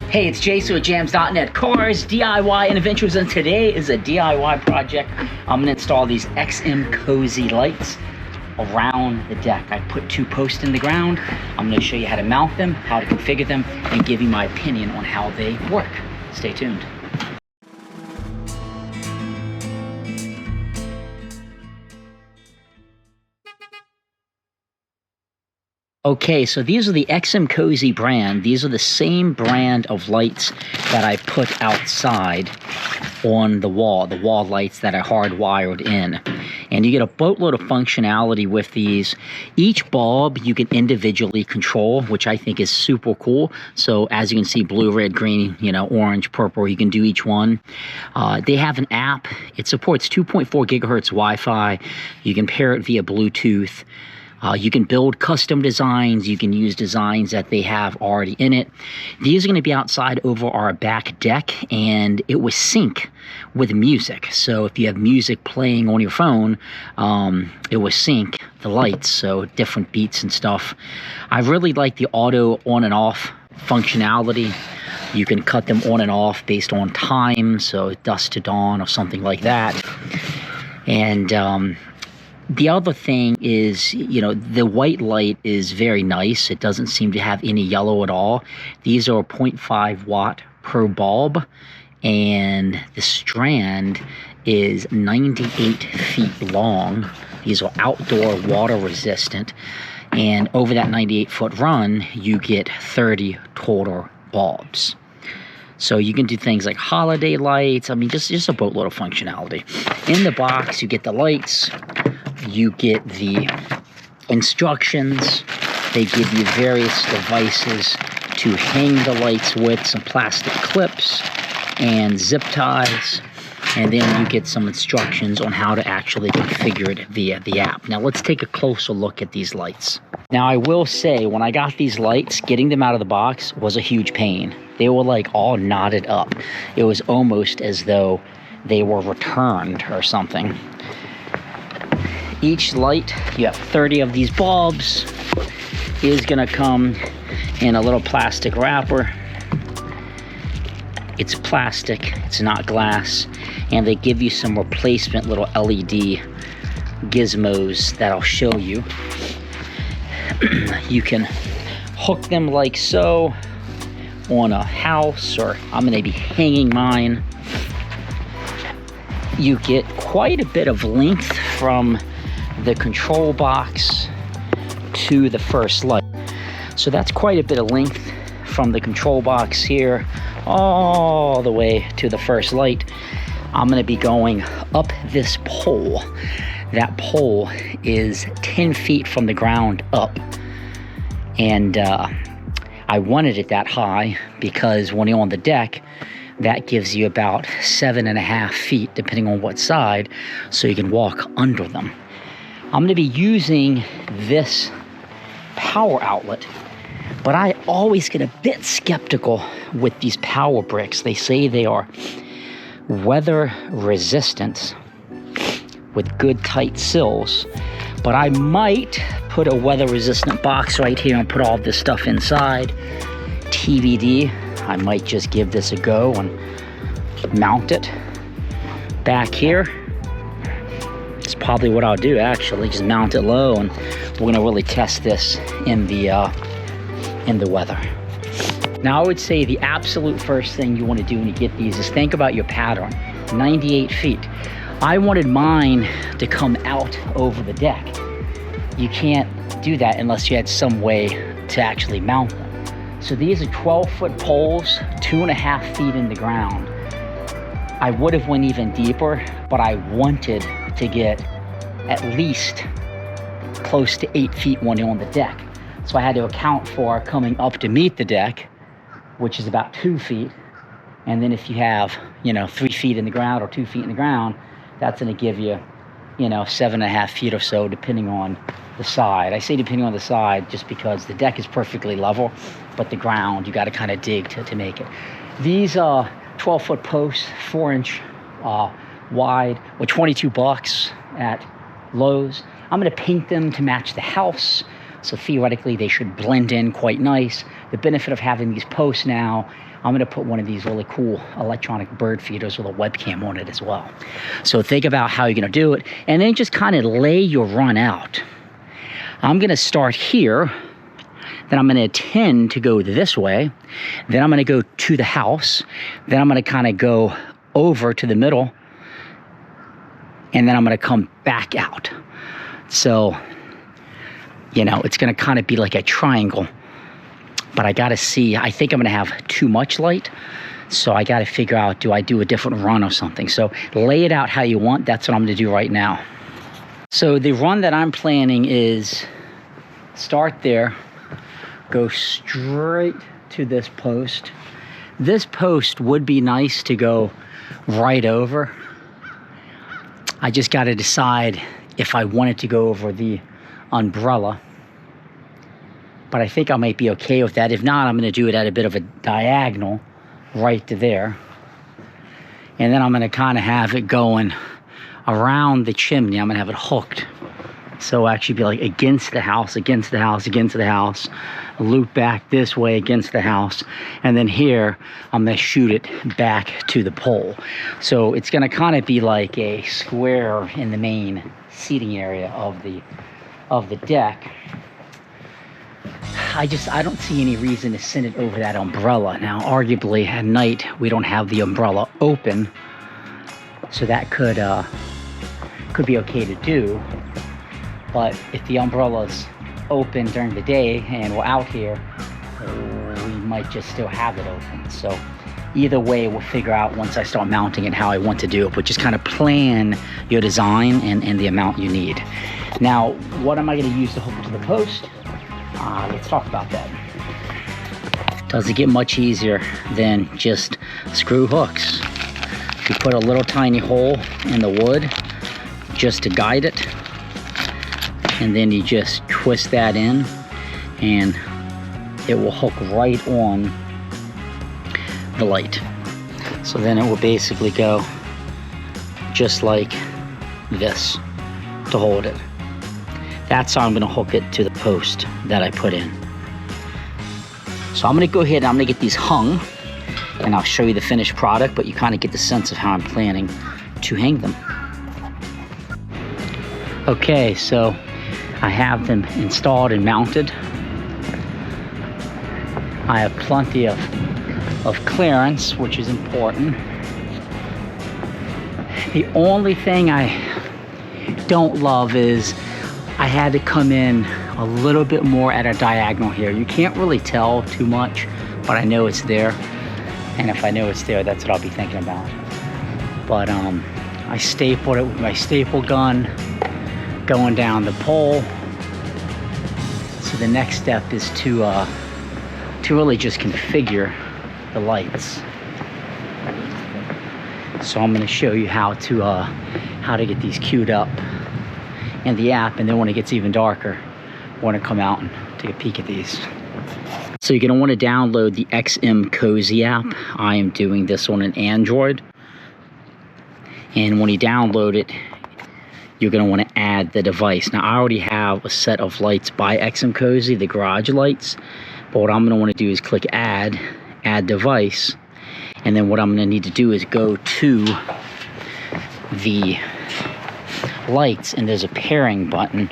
Hey, it's Jason with jamzDOTnet, cars, DIY, and adventures, and today is a DIY project. I'm gonna install these XMCosy lights around the deck. I put 2 posts in the ground. I'm gonna show you how to mount them, how to configure them, and give you my opinion on how they work. Stay tuned. Okay, so these are the XMCosy brand. These are the same brand of lights that I put outside on the wall lights that are hardwired in. And you get a boatload of functionality with these. Each bulb you can individually control, which I think is super cool. So as you can see, blue, red, green, orange, purple, you can do each one. They have an app. It supports 2.4 gigahertz Wi-Fi. You can pair it via Bluetooth. You can build custom designs. You can use designs that they have already in it. These are going to be outside over our back deck, and it will sync with music. So if you have music playing on your phone, it will sync the lights, so different beats and stuff. I really like the auto on and off functionality. You can cut them on and off based on time, so dusk to dawn or something like that. And the other thing is, the white light is very nice. It doesn't seem to have any yellow at all. These are 0.5 watt per bulb, and the strand is 98 feet long. These are outdoor water resistant, and over that 98-foot run, you get 30 total bulbs. So you can do things like holiday lights. I mean, just a boatload of functionality. In the box, you get the lights. You get the instructions. They give you various devices to hang the lights with, some plastic clips and zip ties. And then you get some instructions on how to actually configure it via the app. Now let's take a closer look at these lights. Now I will say, when I got these lights, getting them out of the box was a huge pain. They were like all knotted up. It was almost as though they were returned or something. Each light, you have 30 of these bulbs, is gonna come in a little plastic wrapper. It's plastic, it's not glass, and they give you some replacement little LED gizmos that I'll show you. You can hook them like so on a house, or I'm gonna be hanging mine. You get quite a bit of length from the control box to the first light. So that's quite a bit of length from the control box here all the way to the first light. I'm going to be going up this pole. That pole is 10 feet from the ground up. And I wanted it that high because when you're on the deck, that gives you about 7.5 feet, depending on what side, so you can walk under them. I'm going to be using this power outlet, but I always get a bit skeptical with these power bricks. They say they are weather resistant with good tight sills, but I might put a weather resistant box right here and put all this stuff inside. TBD, I might just give this a go and mount it back here. It's probably what I'll do, actually, just mount it low, and we're gonna really test this in the weather. Now I would say the absolute first thing you want to do when you get these is think about your pattern. 98 feet. I wanted mine to come out over the deck. You can't do that unless you had some way to actually mount them. So these are 12-foot poles, 2.5 feet in the ground. I would have went even deeper, but I wanted to get at least close to 8 feet when you're on the deck. So I had to account for coming up to meet the deck, which is about 2 feet. And then if you have, 3 feet in the ground or 2 feet in the ground, that's gonna give you, 7.5 feet or so, depending on the side. I say depending on the side just because the deck is perfectly level, but the ground, you gotta kind of dig to make it. These 12-foot posts, 4-inch wide, with $22 at Lowe's. I'm gonna paint them to match the house. So theoretically, they should blend in quite nice. The benefit of having these posts now I'm gonna put one of these really cool electronic bird feeders with a webcam on it as well. So think about how you're gonna do it, and then just kind of lay your run out. I'm gonna start here, then I'm gonna tend to go this way, then I'm gonna go to the house, then I'm gonna kind of go over to the middle, and then I'm gonna come back out. So, you know, it's gonna kind of be like a triangle, but I gotta see, I think I'm gonna have too much light, so I gotta figure out, do I do a different run or something? So lay it out how you want. That's what I'm gonna do right now. So the run that I'm planning is start there, go straight to this post. This post would be nice to go right over. I just got to decide if I wanted to go over the umbrella, but I think I might be okay with that. If not, I'm going to do it at a bit of a diagonal right to there, and then I'm going to kind of have it going around the chimney. I'm going to have it hooked, so it'll actually be like against the house, against the house, against the house, loop back this way against the house, and then here I'm going to shoot it back to the pole. So it's going to kind of be like a square in the main seating area of the deck. I don't see any reason to send it over that umbrella. Now, arguably at night we don't have the umbrella open, so that could be okay to do. But if the umbrella's open during the day and we're out here, we might just still have it open. So either way, we'll figure out once I start mounting it how I want to do it, but just kind of plan your design and the amount you need. Now, what am I going to use to hook it to the post? Let's talk about that. Doesn't get much easier than just screw hooks. You put a little tiny hole in the wood just to guide it, and then you just twist that in and it will hook right on the light. So then it will basically go just like this to hold it. That's how I'm going to hook it to the post that I put in. So I'm going to go ahead and I'm going to get these hung, and I'll show you the finished product, but you kind of get the sense of how I'm planning to hang them. Okay, so I have them installed and mounted. I have plenty of clearance, which is important. The only thing I don't love is I had to come in a little bit more at a diagonal here. You can't really tell too much, but I know it's there. And if I know it's there, that's what I'll be thinking about. But I stapled it with my staple gun going down the pole. So the next step is to really just configure the lights. So I'm going to show you how to get these queued up in the app, and then when it gets even darker, I want to come out and take a peek at these. So you're going to want to download the XMCosy app. I am doing this on an Android, and when you download it, you're going to want to add the device. Now, I already have a set of lights by XMCosy, the garage lights, but what I'm going to want to do is click add device, and then what I'm going to need to do is go to the lights, and there's a pairing button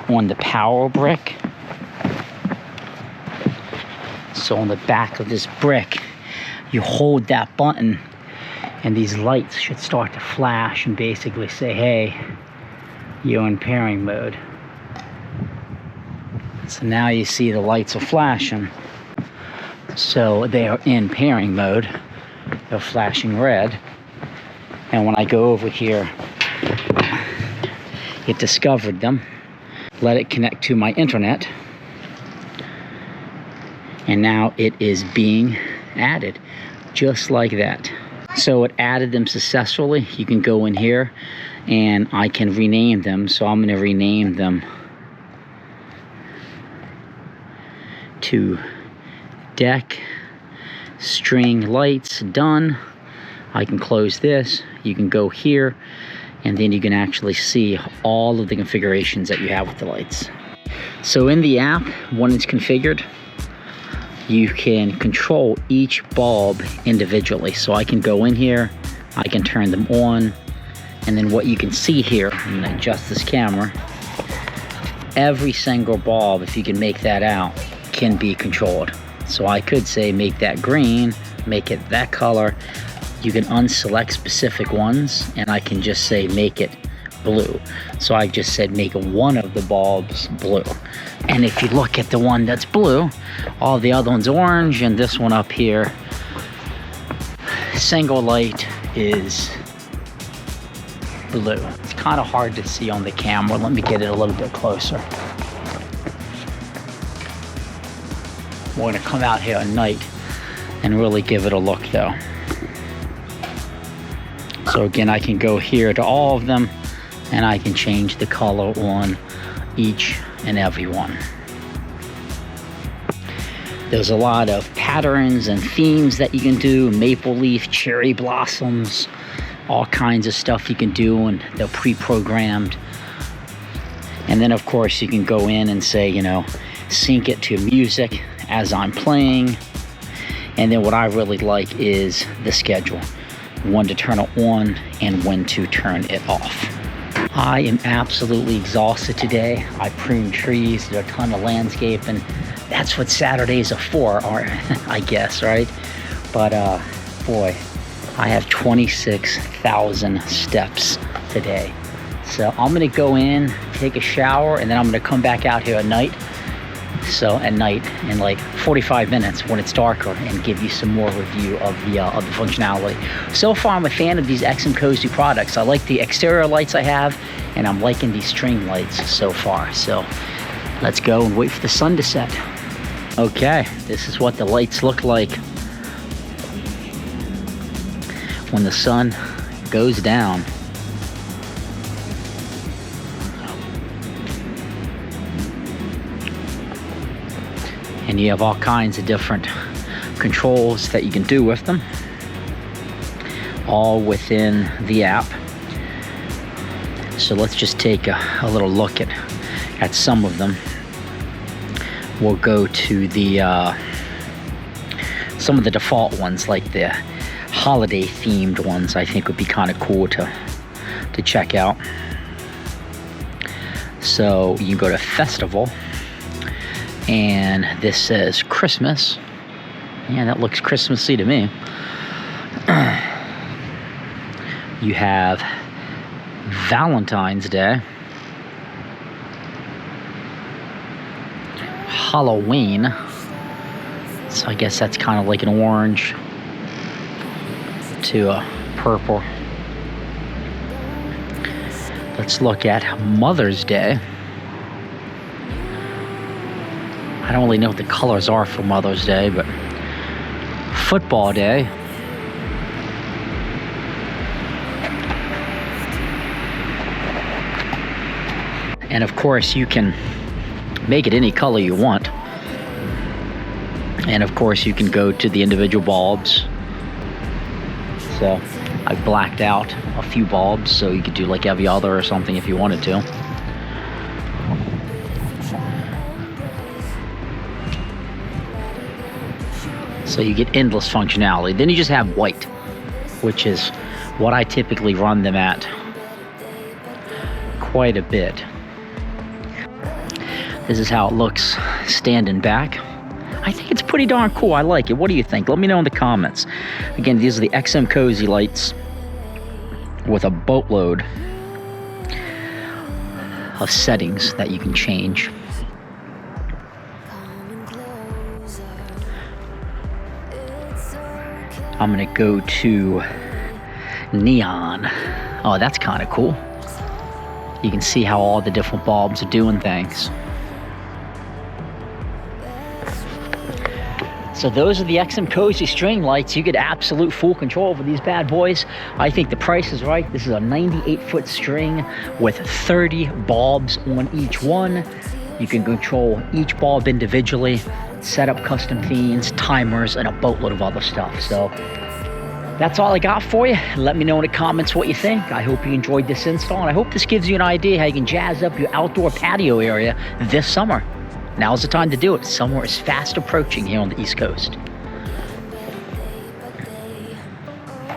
on the power brick. So on the back of this brick, you hold that button, and these lights should start to flash and basically say, hey, you're in pairing mode. So now you see the lights are flashing. So they are in pairing mode. They're flashing red. And when I go over here, it discovered them, let it connect to my internet, and now it is being added just like that. So it added them successfully. You can go in here and I can rename them. So I'm going to rename them to Deck String Lights. Done. I can close this. You can go here, and then you can actually see all of the configurations that you have with the lights. So in the app, when it's configured, you can control each bulb individually. So I can go in here, I can turn them on, and then what you can see here, I'm gonna adjust this camera, every single bulb, if you can make that out, can be controlled. So I could say make that green, make it that color. You can unselect specific ones, and I can just say make it blue. So I just said make one of the bulbs blue. And if you look at the one that's blue, all the other ones orange, and this one up here, single light, is blue. It's kind of hard to see on the camera. Let me get it a little bit closer. We're gonna come out here at night and really give it a look though. So again, I can go here to all of them, and I can change the color on each and every one. There's a lot of patterns and themes that you can do, maple leaf, cherry blossoms, all kinds of stuff you can do, and they're pre-programmed. And then of course you can go in and say, you know, sync it to music as I'm playing. And then what I really like is the schedule, when to turn it on and when to turn it off. I am absolutely exhausted today. I pruned trees, did a ton of landscaping. That's what Saturdays are for, I guess, right? But boy, I have 26,000 steps today. So I'm gonna go in, take a shower, and then I'm gonna come back out here at night. So at night, in like 45 minutes when it's darker, and give you some more review of the functionality. So far, I'm a fan of these XMCosy products. I like the exterior lights I have, and I'm liking these string lights so far. So let's go and wait for the sun to set. Okay, this is what the lights look like when the sun goes down. And you have all kinds of different controls that you can do with them, all within the app. So let's just take a little look at some of them. We'll go to the some of the default ones, like the holiday themed ones. I think would be kind of cool to check out. So you can go to festival, and this says Christmas. Yeah, that looks Christmassy to me. You have Valentine's Day, Halloween, so I guess that's kind of like an orange to a purple. Let's look at Mother's Day. I don't really know what the colors are for Mother's Day, but Football Day. And of course you can make it any color you want. And of course you can go to the individual bulbs. So I blacked out a few bulbs, so you could do like every other or something if you wanted to. So you get endless functionality. Then you just have white, which is what I typically run them at quite a bit. This is how it looks standing back. I think it's pretty darn cool. I like it. What do you think? Let me know in the comments. Again, these are the XMCosy lights with a boatload of settings that you can change. I'm gonna go to neon. Oh, that's kind of cool. You can see how all the different bulbs are doing things. So those are the XMCosy string lights. You get absolute full control over these bad boys. I think the price is right. This is a 98-foot string with 30 bulbs on each one. You can control each bulb individually, set up custom themes, timers, and a boatload of other stuff. So that's all I got for you. Let me know in the comments what you think. I hope you enjoyed this install, and I hope this gives you an idea how you can jazz up your outdoor patio area this summer. Now's the time to do it. Summer is fast approaching here on the East Coast.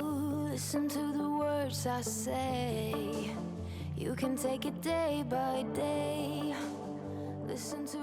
Listen to the words I say. You can take it day by day. Listen to